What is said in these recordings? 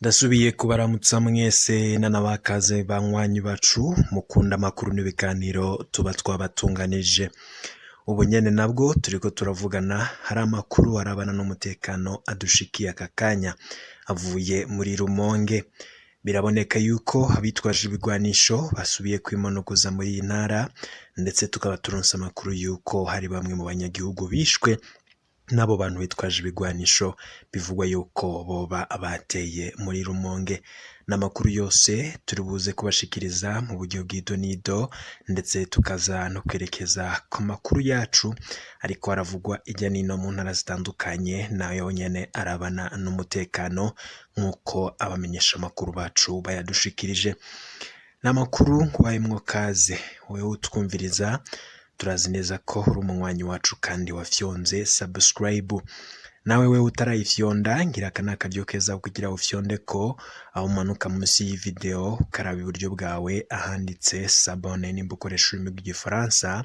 Ndasubiye kubaramutsa mwese nanabakaze banywanyi bacu mukunda amakuru n'ibiganiro tuba twabatunganije. Ubu nyene nabwo turiko turavugana hari amakuru arabana n'umutekano adushikiye aka kanya avuye muri Rumonge. Biraboneka yuko abitwaje ibigwanisho basubiye kwimonogoza muri iyi ntara, ndetse tukaba turonse amakuru yuko hari bamwe mu banyagihugu bishwe n'abo bantu bitwaje ibigwanisho bivugwa yuko boba bateye muri Rumonge. N'amakuru yose turibuze kubashikiriza mu buryo bw'idonido, ndetse tukaza no kwerekeza ku makuru yacu ariko aravugwa ijya nino mu ntara zitandukanye, nayo nyene arabana n'umutekano nk'uko abamenyesha amakuru bacu bayadushikirije. N'amakuru wayemwo kaze wewe utwumviriza, turazi neza ko uri umunywanyi wacu kandi wafyonze subscribe. Nawe wewe utarayifyonda ngira aka n'akaryo keza kugira ufyonde ko aho umanuka munsi y'iyi video ukaraba iburyo bwawe ahanditse s'abonner nimba ukoresha ururimi rw'igifaransa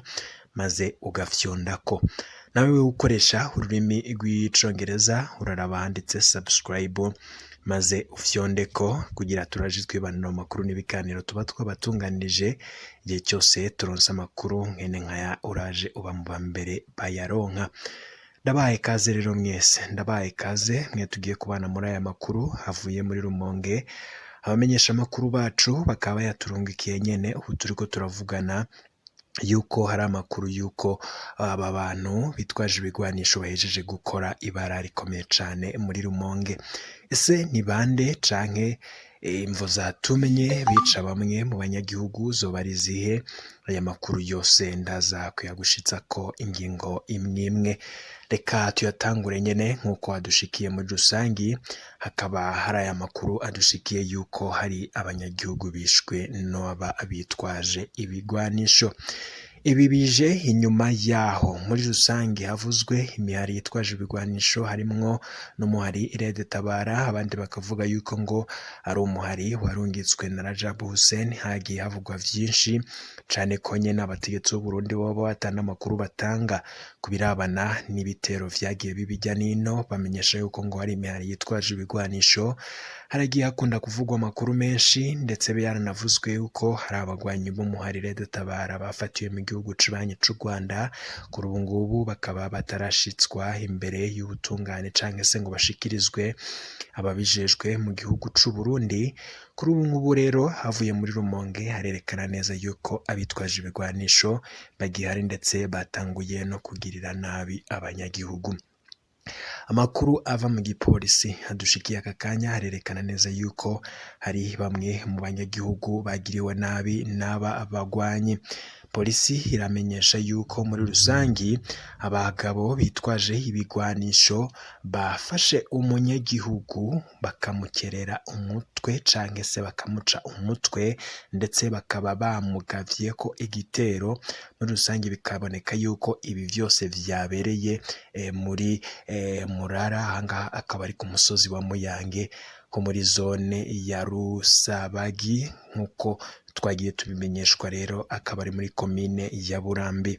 maze ugafyondako. Nawe wewe ukoresha ururimi rw'icongereza uraraba ahanditse subscribe maze ufyondeko kugira turaje twibanira amakuru n'ibiganiro tuba twabatunganije igihe cyose turonse amakuru nkene nkaya uraje uba mu bambere bayaronka. Ndabaye kaze rero mwese, ndabaye kaze mwe tugiye kubana muri aya makuru havuye muri Rumonge. Abamenyesha amakuru bacu bakaba yaturungikiye nyene ubu turiko turavugana yuko hari amakuru yuko aba bantu bitwaje ibigwanisho bahejeje gukora ibara rikomeye cane muri Rumonge. Ese ni bande canke imvo zatumenye bica bamwe mu banyagihugu zoba ari zihe? Aya makuru yose ndaza kuyagushitsako ingingo imwe. Reka tuyatangure nyene nk'uko adushikiye muri rusangi. Hakaba hari aya makuru adushikiye yuko hari abanyagihugu bishwe n'aba bitwaje ibigwanisho. Ibi bije inyuma yaho muri rusange havuzwe imihari yitwaje ibigwanisho harimwo n'umuhari Red Tabara, abandi bakavuga yuko ngo ari umuhari warungitswe na Rajab Hussein. Hagiye havugwa vyinshi cane ko nyene abategetsi b'u Burundi boba batana amakuru batanga kubirabana n'ibitero vyagiye bibijya nino, bamenyesha yuko ngo hari imihari yitwaje ibigwanisho. Haragiye hakunda kuvugwa amakuru menshi, ndetse byaranavuzwe yuko hari abagwanyi b'umuhari Red Tabara bafatiwe mu gihugu cibanyi c'u Rwanda. Kuri ubu ngubu bakaba batarashitswa imbere y'ubutungane canke se ngo bashikirizwe ababijejwe mu gihugu c'u Burundi. Kuri ubu ngubu rero havuye muri Rumonge harerekana neza yuko abitwaje ibigwanisho bagihari, ndetse batanguye no kugirira nabi abanyagihugu. Amakuru ava mu gipolisi adushikiye aka kanya harerekana neza yuko hari bamwe mu banyagihugu bagiriwe nabi n'aba bagwanyi. Polisi iramenyesha yuko muri rusangi abagabo bitwaje ibigwanisho bafashe umunyagihugu bakamukerera umutwe canke se bakamuca umutwe, ndetse bakaba bamugavyeko igitero. Muri rusangi bikaboneka yuko ibi vyose vyabereye muri Murara, ahangaha akaba ari ku musozi wa Muyange ko muri zone ya Rusabagi nk'uko twagiye tubimenyeshwa. Rero akaba ari muri komine ya Burambi.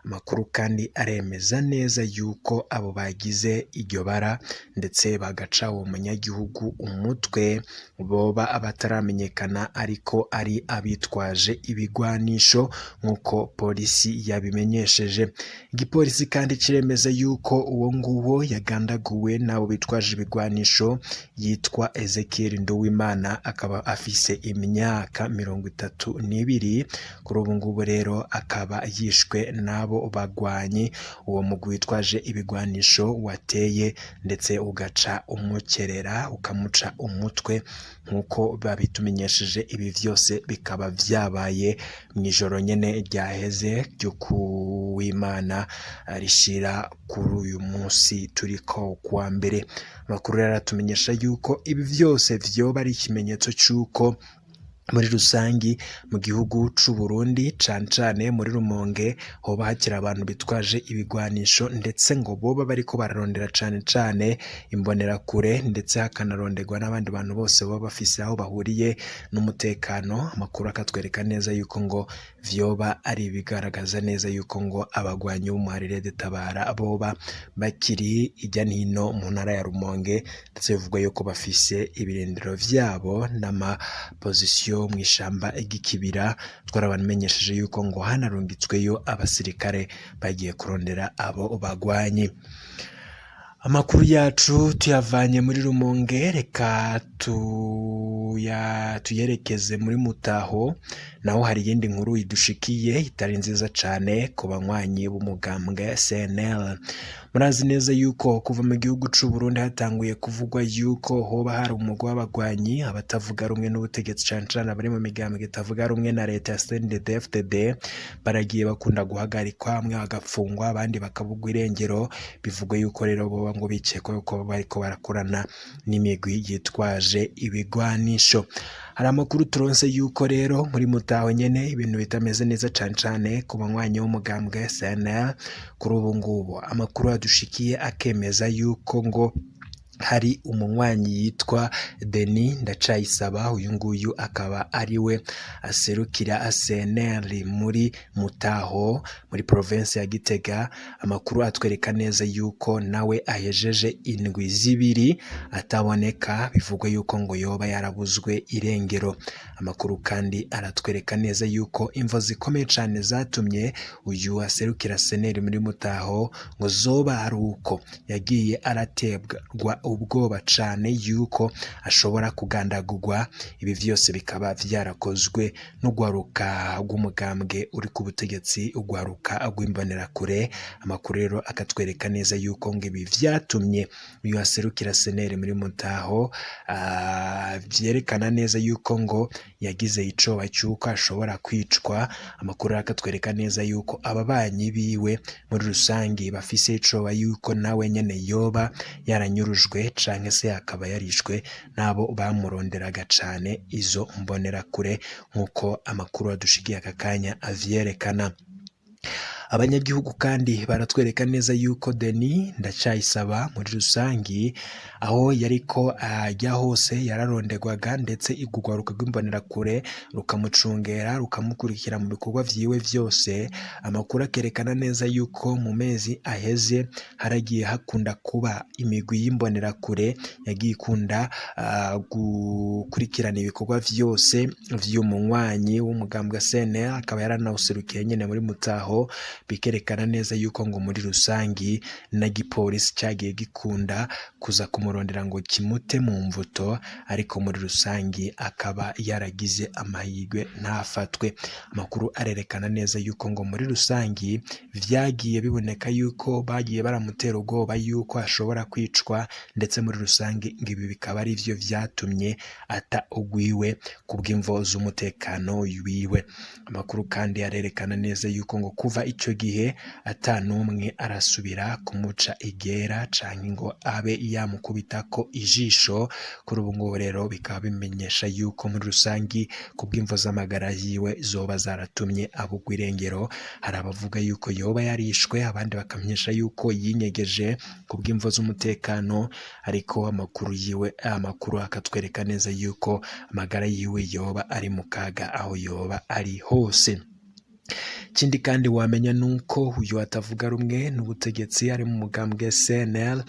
Amakuru kandi aremeza neza yuko abo bagize iryo bara ndetse bagaca uwo munyagihugu umutwe boba abataramenyekana, ariko ari abitwaje ibigwanisho nk'uko polisi yabimenyesheje. Igipolisi kandi kiremeza yuko uwo nguwo yagandaguwe n'abo bitwaje ibigwanisho yitwa Ezekiel Nduwimana, akaba afise imyaka 32. Kuri ubu ngubu rero akaba yishwe n'abo bagwanyi uwo mugwi witwaje ibigwanisho wateye, ndetse ugaca umukerera ukamuca umutwe nk'uko babitumenyesheje. Ibi vyose bikaba vyabaye mw'ijoro nyene ryaheze ryo kuw'Imana rishira kuri uyu munsi turiko kuwa mbere. Amakuru rero aratumenyesha yuko ibi vyose vyoba ari ikimenyetso c'uko muri rusangi mu gihugu c'u Burundi cane cane muri Rumonge hoba hakiri abantu bitwaje ibigwanisho ndetse ngo boba bariko bararondera cane cane imbonerakure ndetse hakanaronderwa n'abandi bantu bose baba bafise aho bahuriye n'umutekano. Amakuru akatwereka neza yuko ngo vyoba ari ibigaragaza neza yuko ngo abagwanyi b'umuharire Tabara boba bakiri irya nino mu ntara ya Rumonge ndetse bivugwa yuko bafise ibirindiro vyabo n'amapozisiyo mw'ishamba ry'ikibira. Twarabamenyesheje yuko ngo hanarungitsweyo abasirikare bagiye kurondera abo bagwanyi. Amakuru yacu tuyavanye muri Rumonge, reka tuyerekeze muri Mutaho, naho hari iyindi nkuru idushikiye itari nziza cane ku banywanyi b'umugambwe CNL. Murazi neza yuko kuva mu gihugu c'u Burundi hatanguye kuvugwa yuko hoba hari umugwi w'abagwanyi abatavuga rumwe n'ubutegetsi cane cane abari mu migambwe itavuga rumwe na leta ya CNDD-FDD baragiye bakunda guhagarikwa, bamwe bagafungwa abandi bakabugwa irengero. Bivugwa yuko rero boba ngo bikekwa yuko bariko barakorana n'imigwi yitwaje ibigwanisho. Hari amakuru turonse yuko rero muri Mutaho nyene ibintu bitameze neza cane cane ku banywanyi b'umugambwe CNL. Kuri ubu ngubu amakuru adushikiye akemeza yuko ngo hari umunywanyi yitwa Denis Ndacayisaba, uyu nguyu akaba ariwe aserukira CNL muri Mutaho muri province ya Gitega. Amakuru atwereka neza yuko nawe ahejeje indwi zibiri ataboneka, bivugwa yuko ngo yoba yarabuzwe irengero. Amakuru kandi aratwereka neza yuko imvo zikomeye cane zatumye uyu aserukira CNL muri Mutaho ngo zoba ari uko yagiye aratebwa ubwoba cane yuko ashobora kugandagurwa. Ibi vyose bikaba vyarakozwe n'ugwaruka rw'umugambwe uri ku butegetsi, ugwaruka rw'imbonerakure. Amakuru rero akatwereka neza yuko ngo ibi vyatumye uyu aserukira CNL muri Mutaho vyerekana neza yuko ngo yagize icoba cyuko ashobora kwicwa. Amakuru akatwereka neza yuko ababanyi biwe muri rusangi bafise icoba yuko nawe nyene yoba yaranyurujwe canke se akaba yarishwe nabo bamuronderaga cane izo mbonerakure, nkuko amakuru adushigiye aka kanya avyerekana. Abanyagihugu kandi baratwereka neza yuko Denis Ndacayisaba muri rusangi aho yariko ajya hose yararonderwaga ndetse igugwaruka rw'imbonerakure rukamucungera rukamukurikira mu bikorwa vyiwe vyose. Amakuru akerekana neza yuko mu mezi aheze haragiye hakunda kuba imigwi y'imbonerakure yagiye ikunda gukurikirana ibikorwa vyose vy'umunywanyi w'umugambwe CNL, akaba yaranawuserukiye nyene muri Mutaho. Bikerekana neza yuko ngo muri rusangi na gipolisi cyagiye gikunda kuza kumurondera ngo kimute mu mvuto, ariko muri rusangi akaba yaragize amahirwe ntafatwe. Amakuru arerekana neza yuko ngo muri rusangi vyagiye biboneka yuko bagiye baramutera ubwoba yuko ashobora kwicwa, ndetse muri rusangi ngo ibi bikaba ari vyo vyatumye ata ugwiwe kubw'imvo z'umutekano wiwe. Amakuru kandi arerekana neza yuko ngo kuva ico gihe ata numwe arasubira kumuca igera canke ngo abe yamukubitako ijisho. Kuri ubu ngubu rero bikaba bimenyesha yuko muri rusangi kubw'imvo z'amagara yiwe zoba zaratumye abugwa irengero. Hari abavuga yuko yoba yarishwe, abandi bakamenyesha yuko yinyegeje kubw'imvo z'umutekano, ariko amakuru akatwereka neza yuko amagara yiwe yoba ari mu kaga aho yoba ari hose. Ikindi kandi wamenya nuko uyu atavuga rumwe n'ubutegetsi ari mu mugambwe CNL.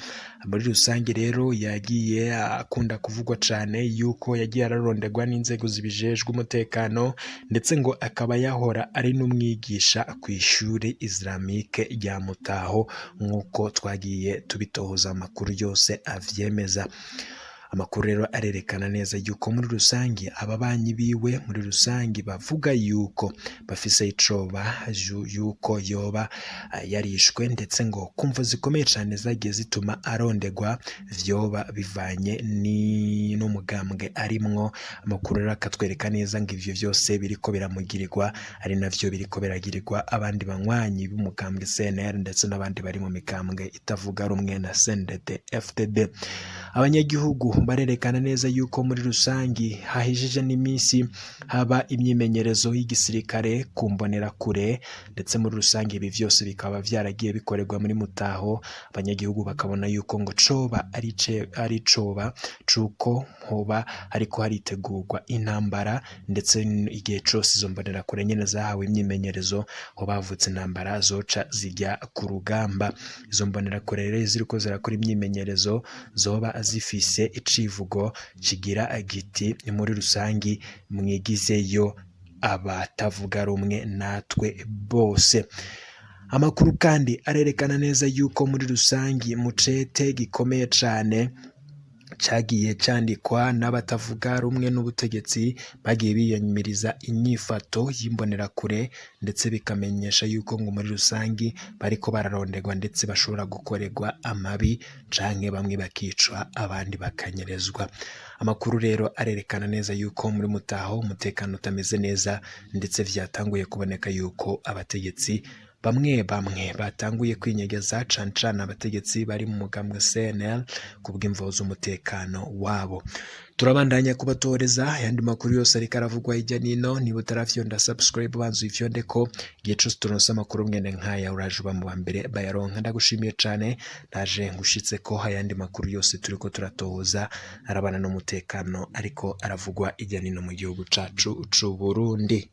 Muri rusange rero yagiye akunda kuvugwa cane yuko yagiye araronderwa n'inzego zibijejwe umutekano, ndetse ngo akaba yahora ari n'umwigisha kw'ishuri Islamique rya Mutaho, nk'uko twagiye tubitohoza amakuru yose avyemeza. Amakuru rero arerekana neza yuko muri rusangi ababanyi biwe muri rusangi bavuga yuko bafise icoba yuko yoba yarishwe, ndetse ngo kumva zikomeye cane zagiye zituma aronderwa vyoba bivanye n'umugambwe arimwo. Amakuru rero akatwereka neza ngo ivyo vyose biriko biramugirirwa, ari navyo biriko biragirirwa abandi banywanyi b'umugambwe CNL ndetse n'abandi bari mu migambwe itavuga rumwe na CNDD-FDD. Abanyagihugu barerekana neza yuko muri rusangi hahejije n'iminsi haba imyimenyerezo y'igisirikare ku mbonerakure, ndetse muri rusangi ibi vyose bikaba vyaragiye bikorerwa muri Mutaho. Abanyagihugu bakabona yuko ngo coba ari coba cuko hoba ariko haritegurwa intambara, ndetse igihe cose izo mbonerakure nyene zahawe imyimenyerezo ho bavutse intambara zoca zijya ku rugamba. Izo mbonerakure rero ziriko zirakora imyimenyerezo zoba zifise icivugo kigira giti muri rusangi mwigizeyo abatavuga rumwe natwe bose. Amakuru kandi arerekana neza yuko muri rusangi mu cete gikomeye cane cagiye candikwa n'abatavuga rumwe n'ubutegetsi bagiye biyamiriza inyifato y'imbonerakure, ndetse bikamenyesha yuko ngo muri rusangi bariko bararonderwa ndetse bashobora gukorerwa amabi canke bamwe bakicwa abandi bakanyerezwa. Amakuru rero arerekana neza yuko muri Mutaho umutekano utameze neza, ndetse vyatanguye kuboneka yuko abategetsi bamwe batanguye kwinyegeza, cane cane abategetsi bari mu mugambwe CNL kubw'imvo z'umutekano wabo. Turabandanya kubatoreza ayandi makuru yose ariko aravugwa hirya nino. Niba utarafyonda subscribe banzu ifyondeko, igihe cose turonse amakuru mwene nkaya uraje uba mu bambere bayaronka. Ndagushimiye cane, naje ngushitseko ayandi makuru yose turiko turatohoza arabana n'umutekano ariko aravugwa hirya nino mu gihugu cacu c'Uburundi.